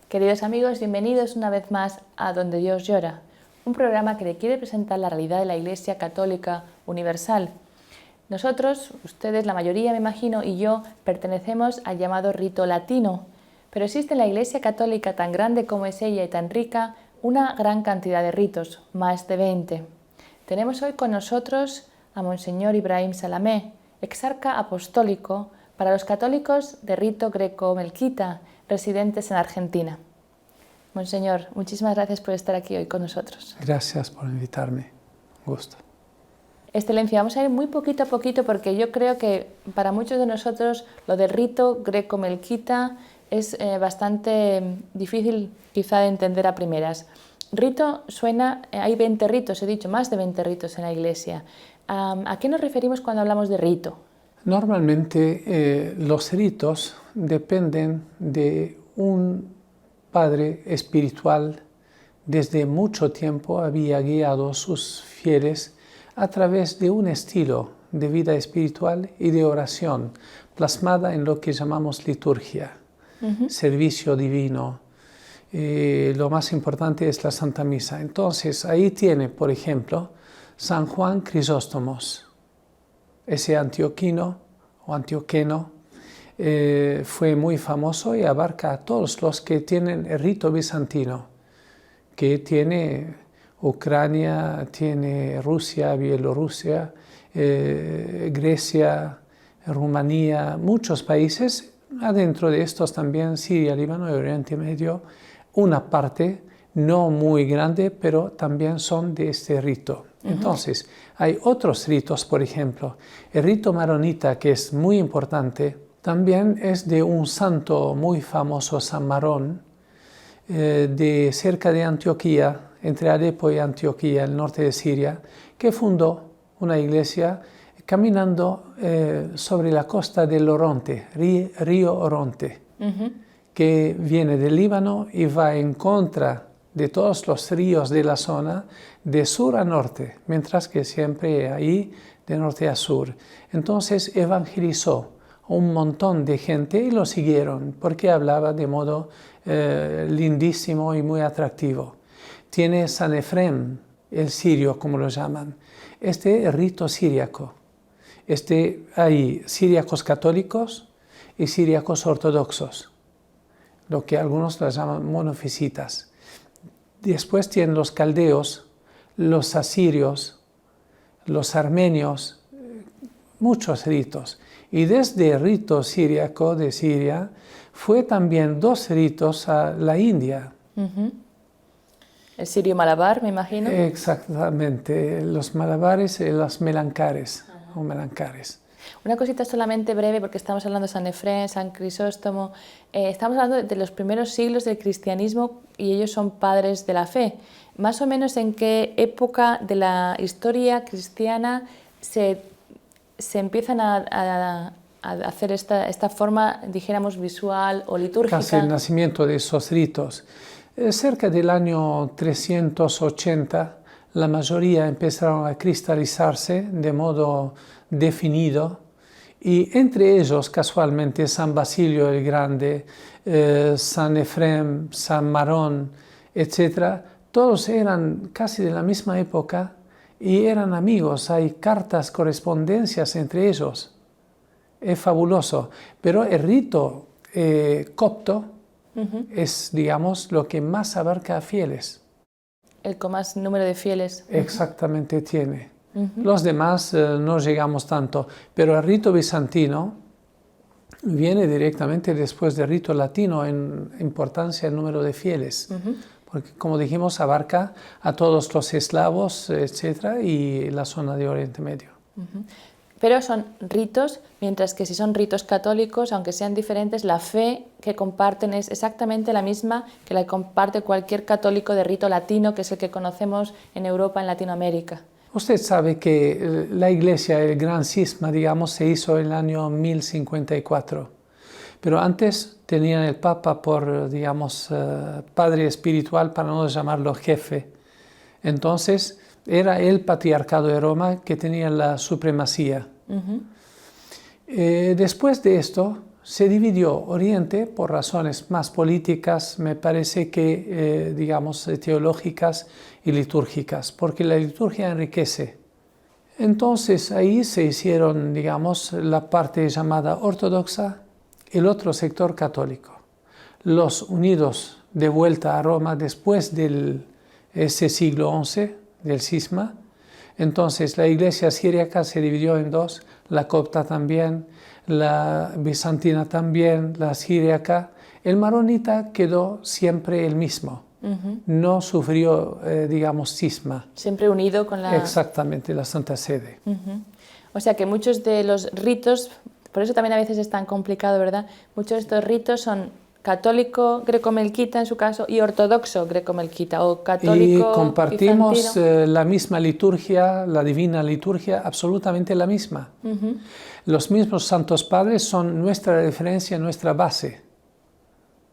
Queridos amigos, bienvenidos una vez más a Donde Dios llora, un programa que le quiere presentar la realidad de la Iglesia Católica Universal. Nosotros, ustedes, la mayoría me imagino, y yo, pertenecemos al llamado rito latino, pero existe en la Iglesia Católica, tan grande como es ella y tan rica, una gran cantidad de ritos, más de 20. Tenemos hoy con nosotros a Monseñor Ibrahim Salamé, exarca apostólico para los católicos de rito greco-melquita, residentes en Argentina. Monseñor, muchísimas gracias por estar aquí hoy con nosotros. Gracias por invitarme. Un gusto. Excelencia, vamos a ir muy poquito a poquito porque yo creo que para muchos de nosotros lo del rito greco-melquita es bastante difícil quizá de entender a primeras. Rito suena, hay 20 ritos, he dicho, más de 20 ritos en la Iglesia. ¿A qué nos referimos cuando hablamos de rito? Normalmente los ritos dependen de un padre espiritual. Desde mucho tiempo había guiado a sus fieles a través de un estilo de vida espiritual y de oración plasmada en lo que llamamos liturgia, servicio divino. Lo más importante es la Santa Misa. Entonces ahí tiene, por ejemplo, San Juan Crisóstomos. Ese antioquino o antioqueno fue muy famoso y abarca a todos los que tienen el rito bizantino, que tiene Ucrania, tiene Rusia, Bielorrusia, Grecia, Rumanía, muchos países, adentro de estos también Siria, Líbano y Oriente Medio, una parte no muy grande, pero también son de este rito. Entonces, hay otros ritos, por ejemplo, el rito maronita, que es muy importante, también es de un santo muy famoso, San Marón, de cerca de Antioquía, entre Alepo y Antioquía, el norte de Siria, que fundó una iglesia caminando sobre la costa del Oronte, río Oronte, que viene del Líbano y va en contra de todos los ríos de la zona, de sur a norte, mientras que siempre ahí de norte a sur. Entonces evangelizó a un montón de gente y lo siguieron, porque hablaba de modo lindísimo y muy atractivo. Tiene San Efrem, el sirio, como lo llaman. Este es rito siríaco. Hay siríacos católicos y siríacos ortodoxos, lo que algunos lo llaman monofisitas. Después tienen los caldeos, los asirios, los armenios, muchos ritos. Y desde el rito siríaco de Siria fue también 2 ritos a la India. El sirio malabar, me imagino. Exactamente, los malabares y los melancares, o melancares. Una cosita solamente breve, porque estamos hablando de San Efrén, San Crisóstomo. Estamos hablando de los primeros siglos del cristianismo y ellos son padres de la fe. Más o menos, ¿en qué época de la historia cristiana se empiezan a hacer esta forma, dijéramos, visual o litúrgica? Casi el nacimiento de esos ritos. Cerca del año 380, la mayoría empezaron a cristalizarse de modo definido, y entre ellos, casualmente, San Basilio el Grande, San Efrem, San Marón, etc., todos eran casi de la misma época y eran amigos. Hay cartas, correspondencias entre ellos. Es fabuloso. Pero el rito copto es, digamos, lo que más abarca a fieles. El con más número de fieles. Exactamente tiene. Los demás no llegamos tanto, pero el rito bizantino viene directamente después del rito latino en importancia el número de fieles, porque, como dijimos, abarca a todos los eslavos, etc., y la zona de Oriente Medio. pero son ritos, mientras que si son ritos católicos, aunque sean diferentes, la fe que comparten es exactamente la misma que la que comparte cualquier católico de rito latino, que es el que conocemos en Europa, en Latinoamérica. Usted sabe que la Iglesia, el gran cisma, digamos, se hizo en el año 1054, pero antes tenían el Papa por, digamos, padre espiritual, para no llamarlo jefe. Entonces, era el patriarcado de Roma que tenía la supremacía. Después de esto, se dividió Oriente por razones más políticas, me parece que, digamos, teológicas y litúrgicas, porque la liturgia enriquece. Entonces, ahí se hicieron, digamos, la parte llamada ortodoxa, el otro sector católico. Los unidos de vuelta a Roma después de ese siglo XI, del cisma. Entonces la iglesia siríaca se dividió en dos, la copta también, la bizantina también, la siríaca. El maronita quedó siempre el mismo, no sufrió, digamos, cisma. Siempre unido con la... Exactamente, la Santa Sede. O sea que muchos de los ritos, por eso también a veces es tan complicado, ¿verdad? Muchos de estos ritos son católico greco-melquita en su caso y ortodoxo greco-melquita o católico y compartimos bizantino. La misma liturgia, la divina liturgia, absolutamente la misma. Los mismos santos padres son nuestra referencia, nuestra base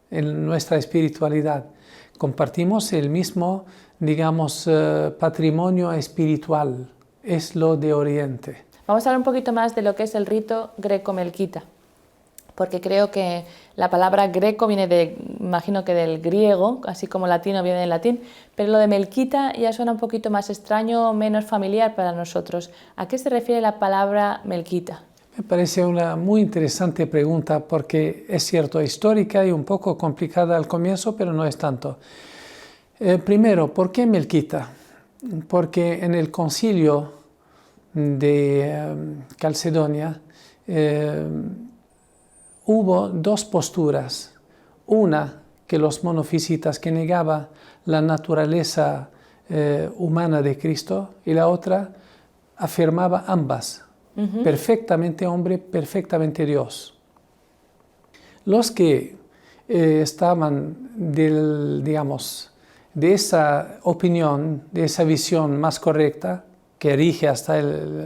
en nuestra espiritualidad. Compartimos el mismo, digamos, patrimonio espiritual, es lo de Oriente. Vamos a hablar un poquito más de lo que es el rito greco-melquita, porque creo que la palabra greco viene imagino que del griego, así como latino viene del latín, pero lo de melquita ya suena un poquito más extraño, menos familiar para nosotros. ¿A qué se refiere la palabra melquita? Me parece una muy interesante pregunta porque es cierto, histórica y un poco complicada al comienzo, pero no es tanto. Primero, ¿por qué melquita? Porque en el concilio de Calcedonia hubo dos posturas. Una, que los monofisitas, que negaba la naturaleza humana de Cristo, y la otra afirmaba ambas. Perfectamente hombre, perfectamente Dios. Los que estaban digamos, de esa opinión, de esa visión más correcta, que rige hasta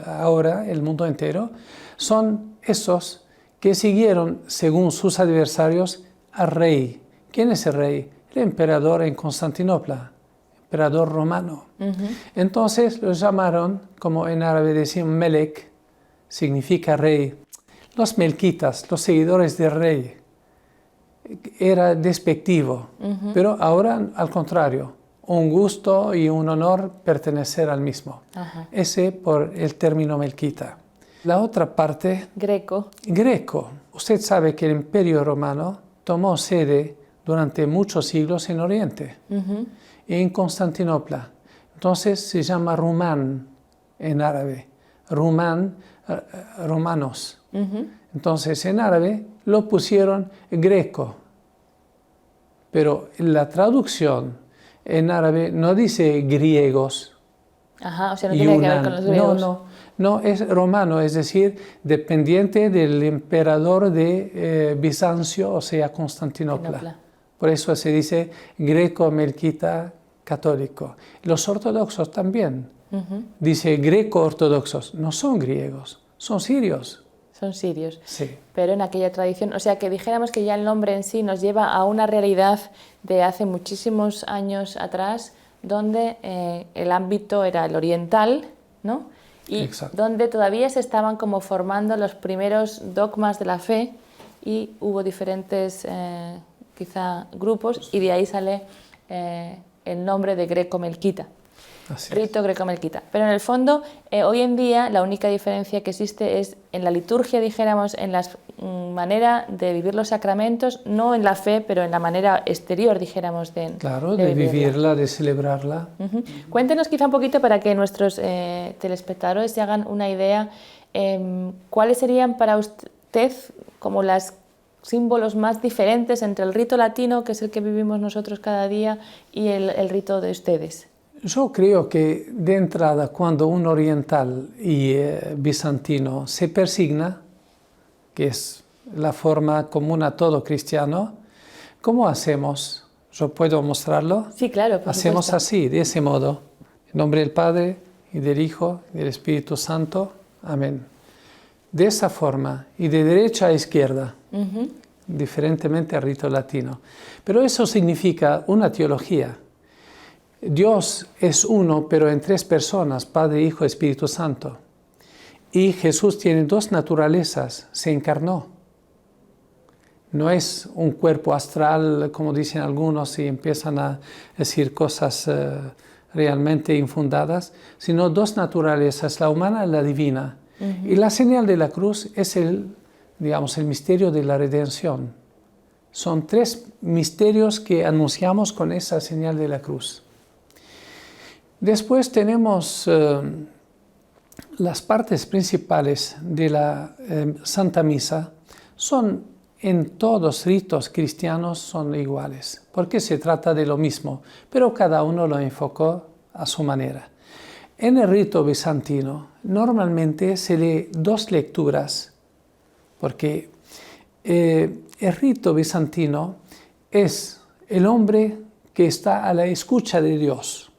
ahora el mundo entero, son esos que siguieron, según sus adversarios, al rey. ¿Quién es el rey? El emperador en Constantinopla, emperador romano. Entonces los llamaron, como en árabe decían, Melek, significa rey. Los melquitas, los seguidores del rey, era despectivo, pero ahora al contrario, un gusto y un honor pertenecer al mismo. Ese por el término melquita. La otra parte, greco. Usted sabe que el Imperio Romano tomó sede durante muchos siglos en Oriente, en Constantinopla. Entonces se llama Rumán en árabe, romanos. Entonces en árabe lo pusieron greco, pero la traducción en árabe no dice griegos. O sea, no tiene que ver con los griegos. No, es romano, es decir, dependiente del emperador de Bizancio, o sea, Constantinopla. Por eso se dice greco-melquita católico. Los ortodoxos también. Dice greco-ortodoxos, no son griegos, son sirios. Son sirios, sí. Pero en aquella tradición, o sea que dijéramos que ya el nombre en sí nos lleva a una realidad de hace muchísimos años atrás, donde el ámbito era el oriental, ¿no? Y exacto, donde todavía se estaban como formando los primeros dogmas de la fe y hubo diferentes quizá grupos y de ahí sale el nombre de greco-melquita. Rito greco-melquita. Pero en el fondo, hoy en día, la única diferencia que existe es en la liturgia, dijéramos, en la manera de vivir los sacramentos, no en la fe, pero en la manera exterior, dijéramos, de vivirla, de celebrarla. Cuéntenos quizá un poquito para que nuestros telespectadores se hagan una idea, ¿cuáles serían para usted como los símbolos más diferentes entre el rito latino, que es el que vivimos nosotros cada día, y el rito de ustedes? Yo creo que de entrada, cuando un oriental y bizantino se persigna, que es la forma común a todo cristiano, ¿cómo hacemos? ¿Yo puedo mostrarlo? Sí, claro, por Hacemos supuesto. así, de ese modo. En nombre del Padre, y del Hijo, y del Espíritu Santo. Amén. De esa forma, y de derecha a izquierda, diferentemente al rito latino. Pero eso significa una teología. Dios es uno, pero en tres personas, Padre, Hijo, Espíritu Santo. Y Jesús tiene dos naturalezas, se encarnó. No es un cuerpo astral, como dicen algunos, y empiezan a decir cosas realmente infundadas, sino dos naturalezas, la humana y la divina. Y la señal de la cruz es el misterio de la redención. Son tres misterios que anunciamos con esa señal de la cruz. Después tenemos las partes principales de la Santa Misa, son en todos ritos cristianos son iguales, porque se trata de lo mismo, pero cada uno lo enfocó a su manera. En el rito bizantino normalmente se lee dos lecturas, porque el rito bizantino es el hombre que está a la escucha de Dios.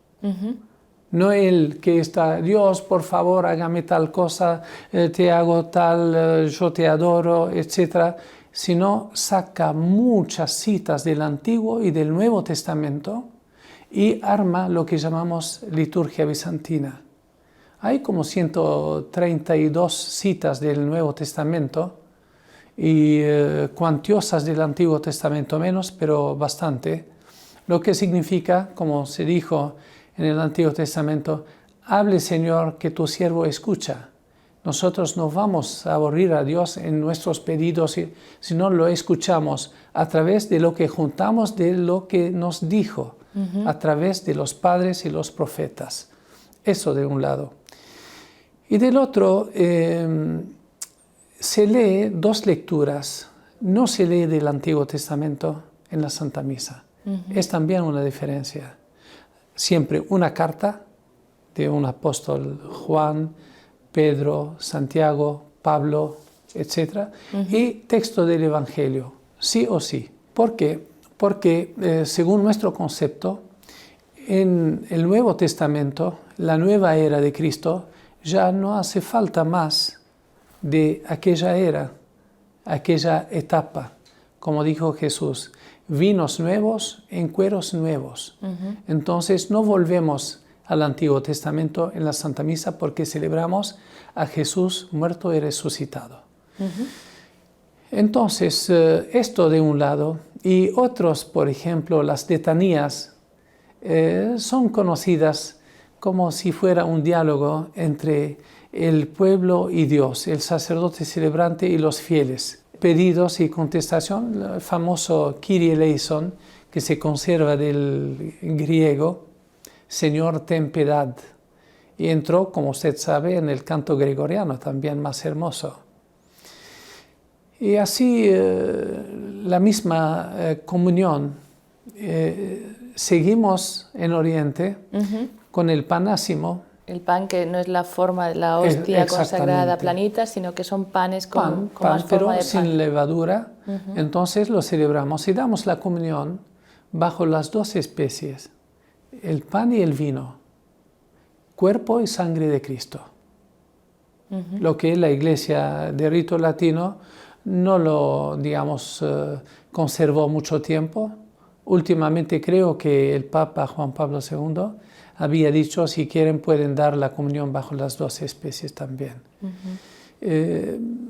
No el que está, Dios, por favor, hágame tal cosa, te hago tal, yo te adoro, etc. Sino saca muchas citas del Antiguo y del Nuevo Testamento y arma lo que llamamos liturgia bizantina. Hay como 132 citas del Nuevo Testamento y cuantiosas del Antiguo Testamento menos, pero bastante. Lo que significa, como se dijo en el Antiguo Testamento, hable Señor que tu siervo escucha. Nosotros no vamos a aburrir a Dios en nuestros pedidos, sino lo escuchamos a través de lo que juntamos de lo que nos dijo, a través de los padres y los profetas. Eso de un lado. Y del otro, se lee dos lecturas. No se lee del Antiguo Testamento en la Santa Misa. Es también una diferencia. Siempre una carta de un apóstol, Juan, Pedro, Santiago, Pablo, etc. Y texto del Evangelio, sí o sí. ¿Por qué? Porque según nuestro concepto, en el Nuevo Testamento, la nueva era de Cristo, ya no hace falta más de aquella era, aquella etapa, como dijo Jesús, vinos nuevos en cueros nuevos. Entonces no volvemos al Antiguo Testamento en la Santa Misa porque celebramos a Jesús muerto y resucitado. Entonces, esto de un lado, y otros, por ejemplo, las letanías, son conocidas como si fuera un diálogo entre el pueblo y Dios, el sacerdote celebrante y los fieles. Pedidos y contestación, el famoso Kyrie eleison, que se conserva del griego, Señor, ten piedad. Y entró, como usted sabe, en el canto gregoriano, también más hermoso. Y así la misma comunión. Seguimos en Oriente con el panásimo. El pan que no es la forma de la hostia consagrada planita, sino que son panes con más forma pero de pan. sin levadura. Entonces lo celebramos y damos la comunión bajo las dos especies, el pan y el vino, cuerpo y sangre de Cristo. Lo que la Iglesia de rito latino no lo, conservó mucho tiempo. Últimamente creo que el Papa Juan Pablo II había dicho, si quieren pueden dar la comunión bajo las dos especies también.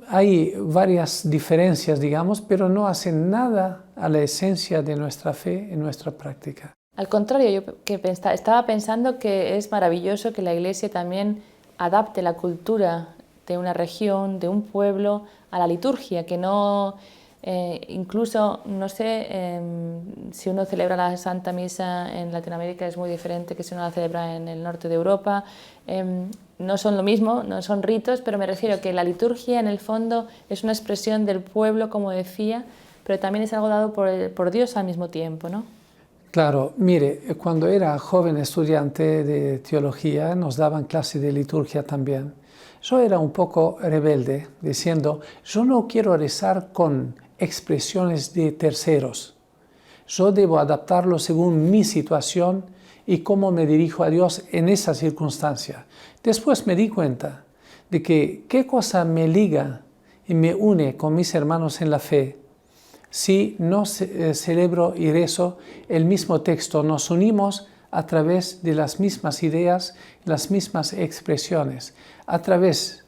Hay varias diferencias, pero no hacen nada a la esencia de nuestra fe y nuestra práctica. Al contrario, yo estaba pensando que es maravilloso que la Iglesia también adapte la cultura de una región, de un pueblo, a la liturgia, que no... incluso, no sé, si uno celebra la Santa Misa en Latinoamérica es muy diferente que si uno la celebra en el norte de Europa. No son lo mismo, no son ritos, pero me refiero que la liturgia en el fondo es una expresión del pueblo, como decía, pero también es algo dado por Dios al mismo tiempo, ¿no? Claro, mire, cuando era joven estudiante de teología nos daban clase de liturgia también. Yo era un poco rebelde, diciendo, yo no quiero rezar con expresiones de terceros. Yo debo adaptarlo según mi situación y cómo me dirijo a Dios en esa circunstancia. Después me di cuenta de que qué cosa me liga y me une con mis hermanos en la fe. Si no celebro y rezo el mismo texto, nos unimos a través de las mismas ideas, las mismas expresiones, a través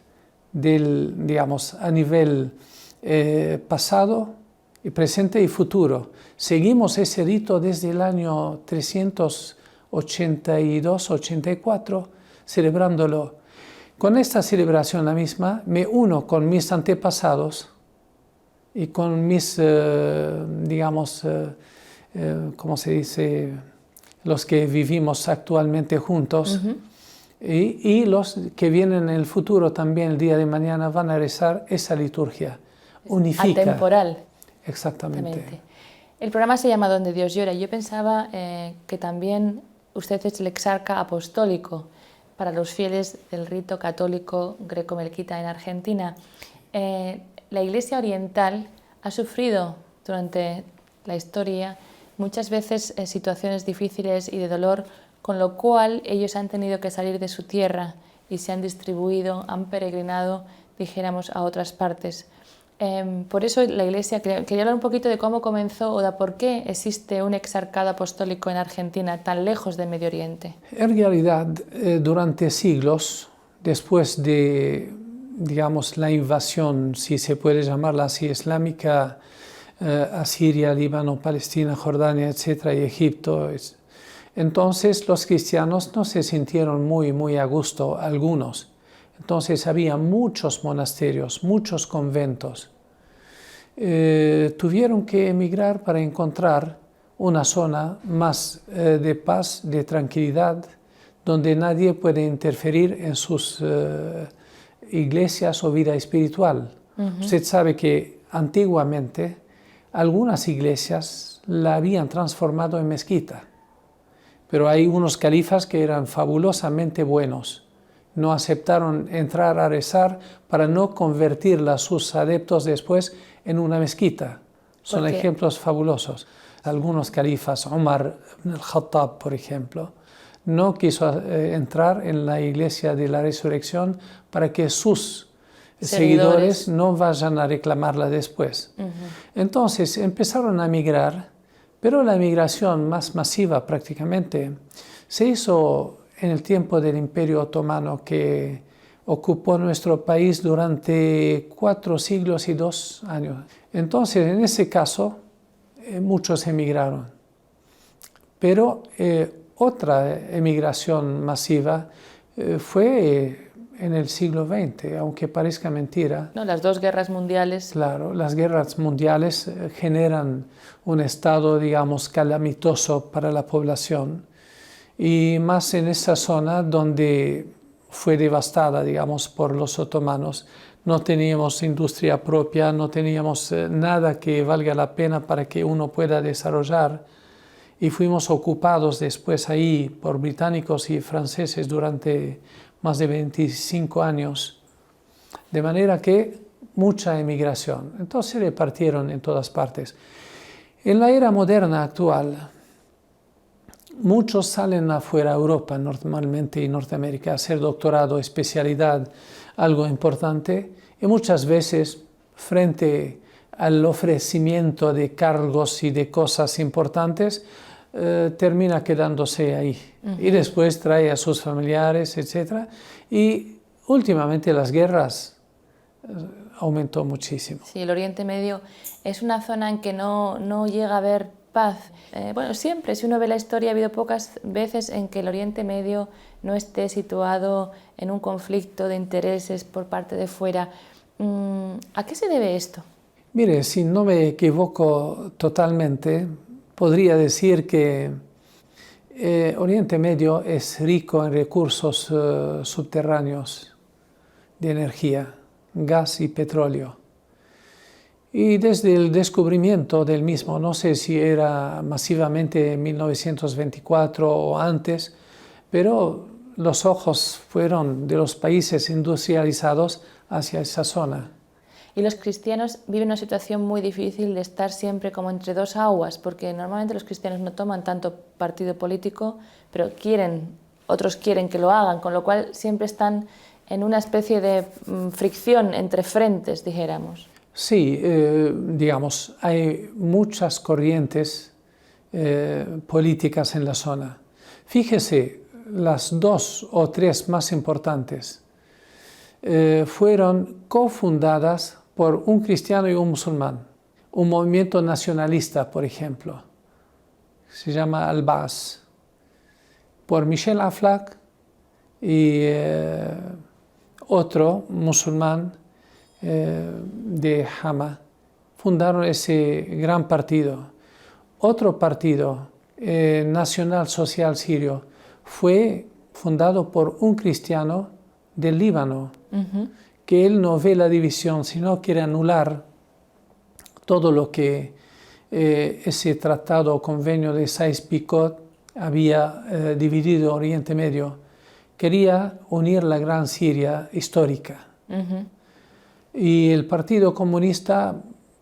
del, digamos, a nivel pasado, presente y futuro. Seguimos ese rito desde el año 382-84, celebrándolo. Con esta celebración la misma, me uno con mis antepasados y con mis, digamos, ¿cómo se dice?, los que vivimos actualmente juntos, y los que vienen en el futuro también, el día de mañana, van a rezar esa liturgia. Unifica. Atemporal. Exactamente. El programa se llama Donde Dios llora. Yo pensaba que también usted es el exarca apostólico para los fieles del rito católico greco-melquita en Argentina. La Iglesia Oriental ha sufrido durante la historia muchas veces situaciones difíciles y de dolor, con lo cual ellos han tenido que salir de su tierra y se han distribuido, han peregrinado, dijéramos, a otras partes. Por eso la Iglesia, quería hablar un poquito de cómo comenzó o de por qué existe un exarcado apostólico en Argentina tan lejos del Medio Oriente. En realidad, durante siglos, después de, digamos, la invasión, si se puede llamarla así, islámica, a Siria, Líbano, Palestina, Jordania, etcétera, y Egipto, entonces los cristianos no se sintieron muy a gusto, algunos. Entonces había muchos monasterios, muchos conventos. Tuvieron que emigrar para encontrar una zona más de paz, de tranquilidad, donde nadie puede interferir en sus iglesias o vida espiritual. Usted sabe que antiguamente algunas iglesias la habían transformado en mezquita, pero hay unos califas que eran fabulosamente buenos. No aceptaron entrar a rezar para no convertir a sus adeptos después en una mezquita. Son ejemplos fabulosos. Algunos califas, Umar ibn al-Khattab, por ejemplo, no quiso entrar en la iglesia de la resurrección para que sus seguidores no vayan a reclamarla después. Entonces empezaron a migrar, pero la migración más masiva prácticamente se hizo en el tiempo del Imperio Otomano, que ocupó nuestro país durante 4 siglos y 2 años. Entonces, en ese caso, muchos emigraron. Pero otra emigración masiva fue en el siglo XX, aunque parezca mentira. No, las 2 guerras mundiales. Claro, las guerras mundiales generan un estado, digamos, calamitoso para la población, y más en esa zona donde fue devastada, digamos, por los otomanos. No teníamos industria propia, no teníamos nada que valga la pena para que uno pueda desarrollar, y fuimos ocupados después ahí por británicos y franceses durante más de 25 años, de manera que mucha emigración. Entonces se repartieron en todas partes. En la era moderna actual, muchos salen afuera a Europa normalmente y Norteamérica a hacer doctorado, especialidad, algo importante, y muchas veces frente al ofrecimiento de cargos y de cosas importantes, termina quedándose ahí. Y después trae a sus familiares, etc. Y últimamente las guerras aumentó muchísimo. Sí, el Oriente Medio es una zona en que no llega a haber paz. Bueno, siempre, si uno ve la historia, ha habido pocas veces en que el Oriente Medio no esté situado en un conflicto de intereses por parte de fuera. ¿A qué se debe esto? Mire, si no me equivoco totalmente, podría decir que Oriente Medio es rico en recursos subterráneos de energía, gas y petróleo. Y desde el descubrimiento del mismo, no sé si era masivamente en 1924 o antes, pero los ojos fueron de los países industrializados hacia esa zona. Y los cristianos viven una situación muy difícil de estar siempre como entre dos aguas, porque normalmente los cristianos no toman tanto partido político, pero otros quieren que lo hagan, con lo cual siempre están en una especie de fricción entre frentes, dijéramos. Sí, digamos, hay muchas corrientes políticas en la zona. Fíjese, las 2 o 3 más importantes fueron cofundadas por un cristiano y un musulmán. Un movimiento nacionalista, por ejemplo, se llama Al-Baas, por Michel Aflaq y otro musulmán de Hama, fundaron ese gran partido. Otro partido, Nacional Social Sirio, fue fundado por un cristiano del Líbano, que él no ve la división, sino quiere anular todo lo que ese tratado o convenio de Sykes-Picot había dividido Oriente Medio. Quería unir la gran Siria histórica. Y el Partido Comunista,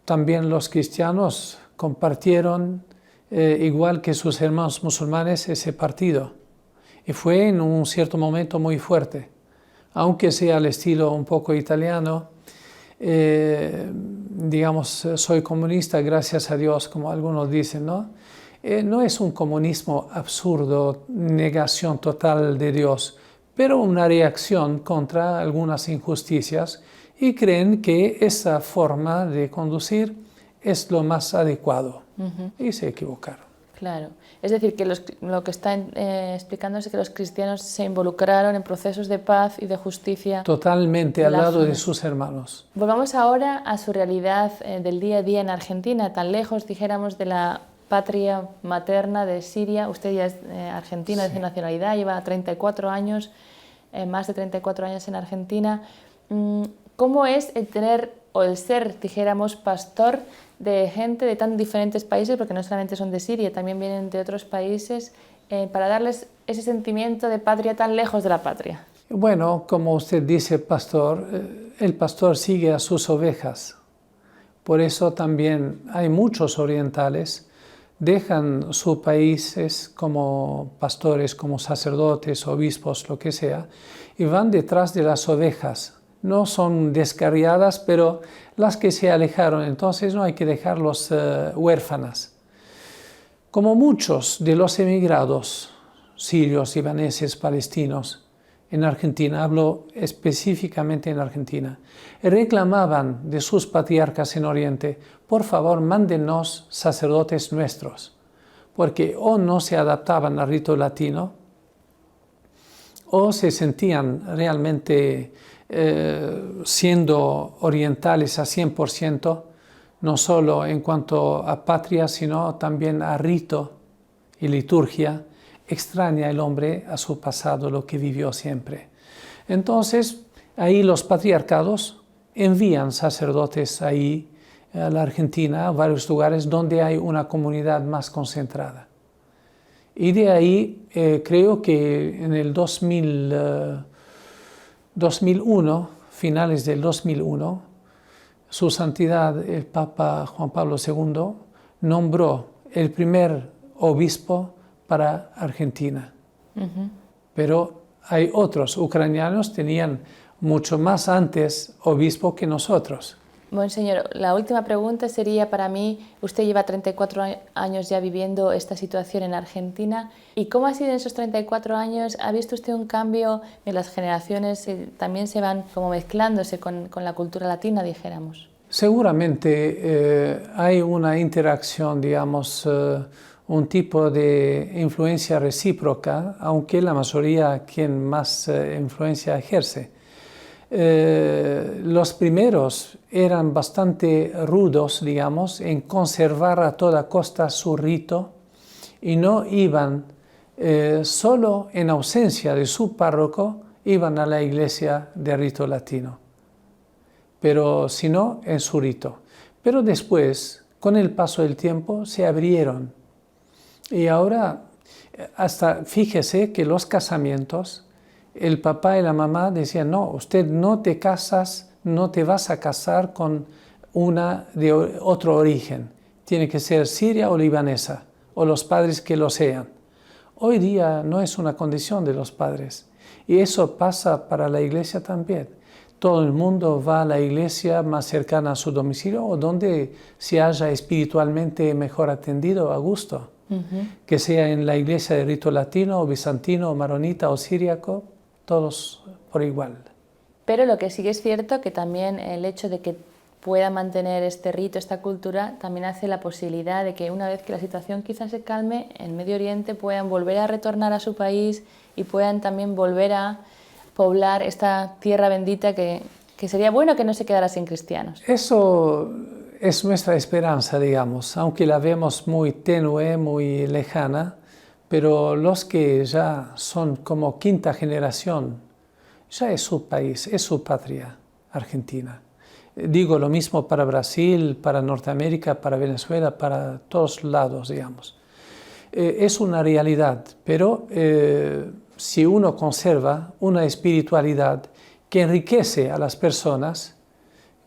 también los cristianos compartieron, igual que sus hermanos musulmanes, ese partido. Y fue en un cierto momento muy fuerte. Aunque sea al estilo un poco italiano, digamos, soy comunista, gracias a Dios, como algunos dicen, ¿no? No es un comunismo absurdo, negación total de Dios, pero una reacción contra algunas injusticias y creen que esa forma de conducir es lo más adecuado. Y se equivocaron. Claro. Es decir, que lo que está explicando es que los cristianos se involucraron en procesos de paz y de justicia. Totalmente al lado de sus hermanos. Volvamos ahora a su realidad del día a día en Argentina, tan lejos, dijéramos, de la patria materna de Siria. Usted ya es argentino, sí, de nacionalidad, lleva 34 años, más de 34 años en Argentina. ¿Cómo es el tener o el ser, dijéramos, pastor de gente de tan diferentes países, porque no solamente son de Siria, también vienen de otros países, para darles ese sentimiento de patria tan lejos de la patria? Bueno, como usted dice, pastor, el pastor sigue a sus ovejas. Por eso también hay muchos orientales, dejan sus países como pastores, como sacerdotes, obispos, lo que sea, y van detrás de las ovejas. No son descarriadas, pero las que se alejaron, entonces no hay que dejarlos huérfanas. Como muchos de los emigrados sirios, libaneses, palestinos en Argentina, hablo específicamente en Argentina, reclamaban de sus patriarcas en Oriente, por favor, mándenos sacerdotes nuestros, porque o no se adaptaban al rito latino, o se sentían realmente siendo orientales a 100%, no solo en cuanto a patria, sino también a rito y liturgia, extraña el hombre a su pasado, lo que vivió siempre. Entonces, ahí los patriarcados envían sacerdotes ahí a la Argentina, a varios lugares donde hay una comunidad más concentrada. Y de ahí creo que en el 2001, finales del 2001, Su Santidad el Papa Juan Pablo II nombró el primer obispo para Argentina. Pero hay otros ucranianos, tenían mucho más antes obispo que nosotros. Monseñor, la última pregunta sería para mí, usted lleva 34 años ya viviendo esta situación en Argentina, ¿y cómo ha sido en esos 34 años? ¿Ha visto usted un cambio en las generaciones? ¿También se van como mezclándose con la cultura latina, dijéramos? Seguramente hay una interacción, digamos, un tipo de influencia recíproca, aunque la mayoría quien más influencia ejerce. Los primeros eran bastante rudos, digamos, en conservar a toda costa su rito y no iban, solo en ausencia de su párroco, iban a la iglesia de rito latino, pero si no, en su rito. Pero después, con el paso del tiempo, se abrieron. Y ahora, hasta fíjese que los casamientos, el papá y la mamá decían, no, usted no te casas, no te vas a casar con una de otro origen. Tiene que ser siria o libanesa, o los padres que lo sean. Hoy día no es una condición de los padres. Y eso pasa para la iglesia también. Todo el mundo va a la iglesia más cercana a su domicilio o donde se haya espiritualmente mejor atendido a gusto. Que sea en la iglesia de rito latino, o bizantino, o maronita, o siríaco, todos por igual. Pero lo que sí que es cierto que también el hecho de que pueda mantener este rito, esta cultura, también hace la posibilidad de que una vez que la situación quizás se calme, en Medio Oriente puedan volver a retornar a su país y puedan también volver a poblar esta tierra bendita que sería bueno que no se quedara sin cristianos. Eso es nuestra esperanza, digamos, aunque la vemos muy tenue, muy lejana, pero los que ya son como quinta generación, ya es su país, es su patria, Argentina. Digo lo mismo para Brasil, para Norteamérica, para Venezuela, para todos lados, digamos. Es una realidad, pero si uno conserva una espiritualidad que enriquece a las personas,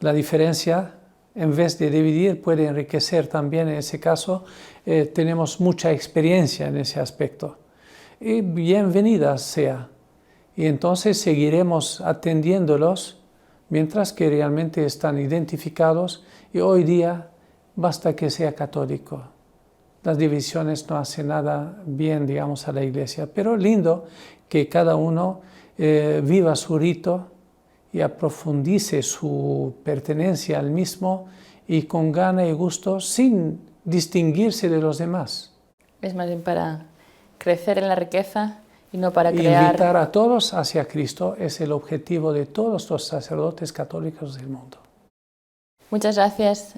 la diferencia, en vez de dividir, puede enriquecer también. En ese caso, tenemos mucha experiencia en ese aspecto. Y bienvenida sea. Y entonces seguiremos atendiéndolos mientras que realmente están identificados, y hoy día basta que sea católico. Las divisiones no hacen nada bien, digamos, a la iglesia, pero lindo que cada uno viva su rito y aprofundice su pertenencia al mismo y con gana y gusto sin distinguirse de los demás. Es más bien para crecer en la riqueza y no para crear... Invitar a todos hacia Cristo es el objetivo de todos los sacerdotes católicos del mundo. Muchas gracias,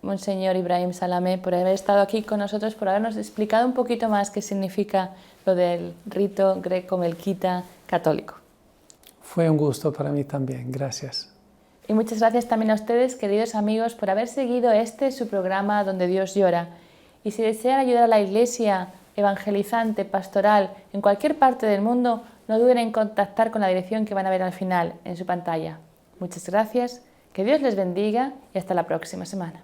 Monseñor Ibrahim Salamé, por haber estado aquí con nosotros, por habernos explicado un poquito más qué significa lo del rito greco-melquita católico. Fue un gusto para mí también, gracias. Y muchas gracias también a ustedes, queridos amigos, por haber seguido su programa Donde Dios Llora. Y si desean ayudar a la Iglesia evangelizante, pastoral, en cualquier parte del mundo, no duden en contactar con la dirección que van a ver al final en su pantalla. Muchas gracias, que Dios les bendiga y hasta la próxima semana.